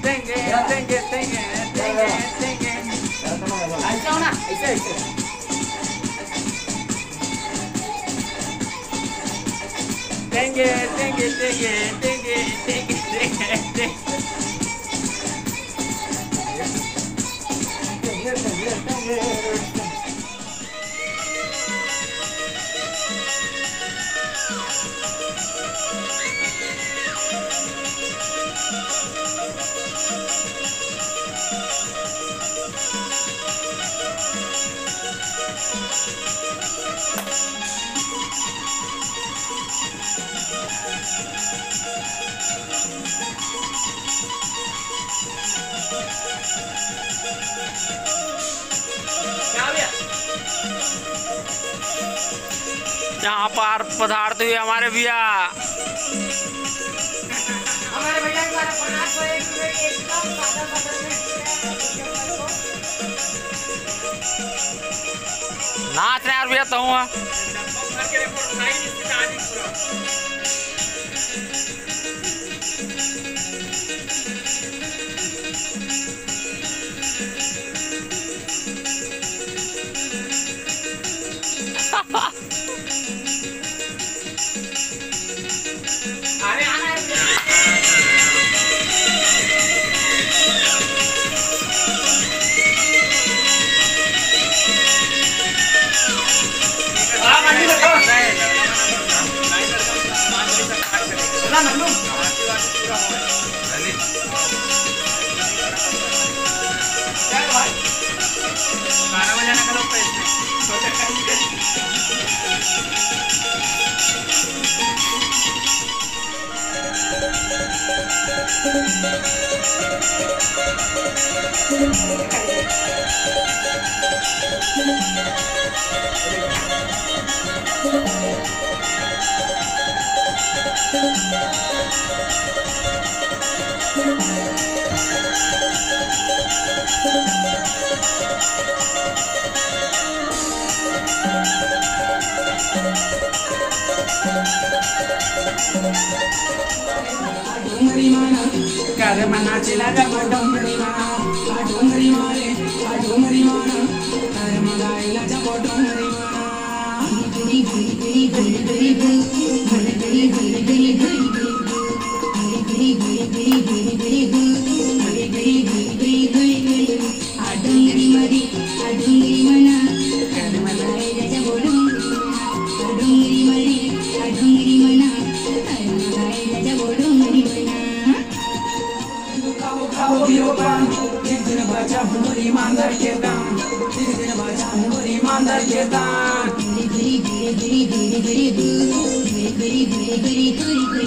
देंगे देंगे देंगे देंगे देंगे। ऐसा हो ना, ऐसे ऐसे देंगे देंगे देंगे देंगे देंगे देंगे यहाँ पर पधारते हुए हमारे भैया नाच रहे यार भैया तो हुआ। गाना बजाने का लोग डोंगरी माना कर मना चिला जब डोंगरी माना डोंगरी मारे डोंगरी माना कर मगाइला जब डोंगरी माना गरी गरी गरी गरी गरी गरी गरी गरी गरी गरी गरी गरी गरी गरी गरी डोंगरी मारी डोंगरी माना कर मगाइला जब डोंगरी मारी डोंगरी माना कर मगाइला जब डोंगरी माना खाओ पियो पान एक दिन बचा हूँ ईमानदार के दाम एक दिन बचा हूँ ईमानदार के दाम गरी गरी गरी गरी गरी गरी गरी गरी गरी गरी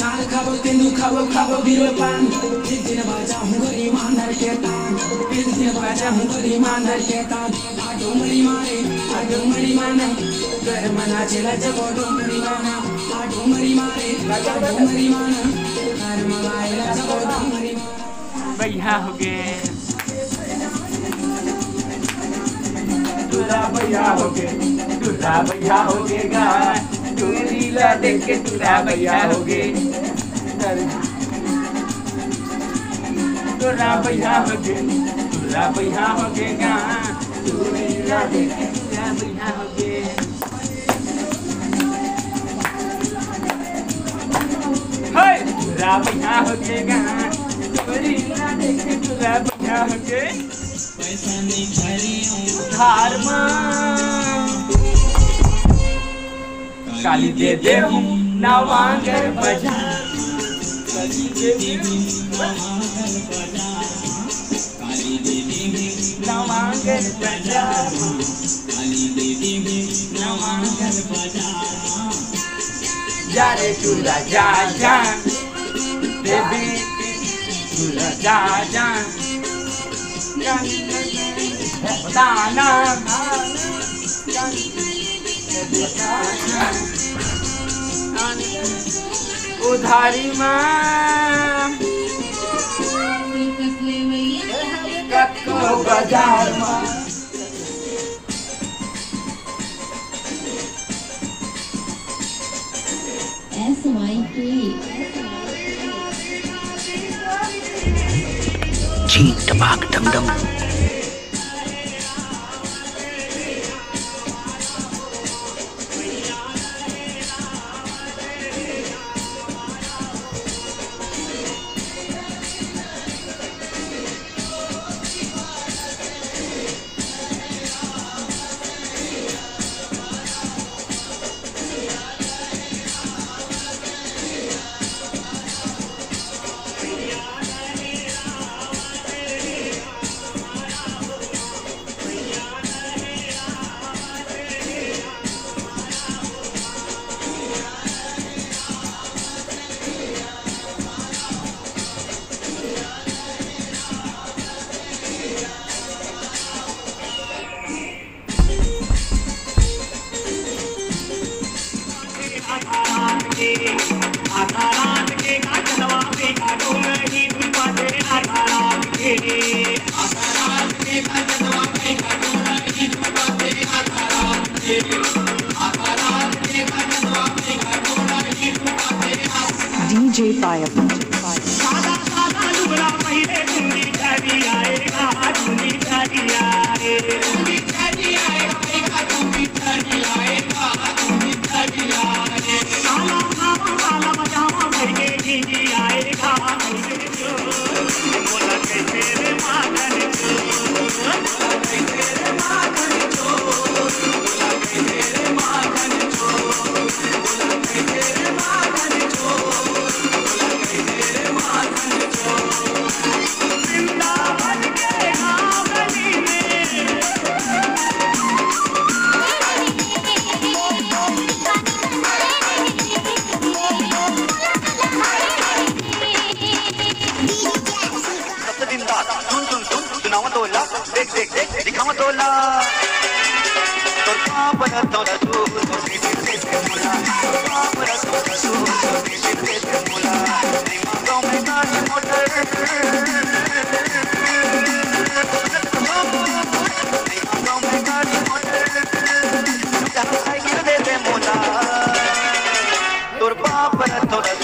चाल खाओ तेंदु खाओ खाओ पियो पान एक दिन बचा हूँ ईमानदार के दाम एक दिन बचा हूँ ईमानदार के दाम डोंगरी मारे डोंगरी माना घर मना चला जब डोंगरी माना डोंगरी मारे डोंगरी माना घर मगाइला जब डोंगरी भैया हो गए दूल्हा भैया हो गए दूल्हा भैया हो गएगा लीला देख के दूल्हा भैया हो गए दूल्हा भैया हो गए दूल्हा भैया हो गएगा लीला देख के दूल्हा भैया हो गए दूल्हा भैया हो गएगा लीला देख के दूल्हा भैया हो गए पैसा नहीं खरी धार काली दे दे नवांगर बजा काली दे दे नवांगर बजा नवांगर बजा जा रे दूल्हा जा जा बेबी दूल्हा जा जा बताना उधारी माँ कत्को बाजार माँ SYK छींक टपाक डम डम। DJ Payam. Tur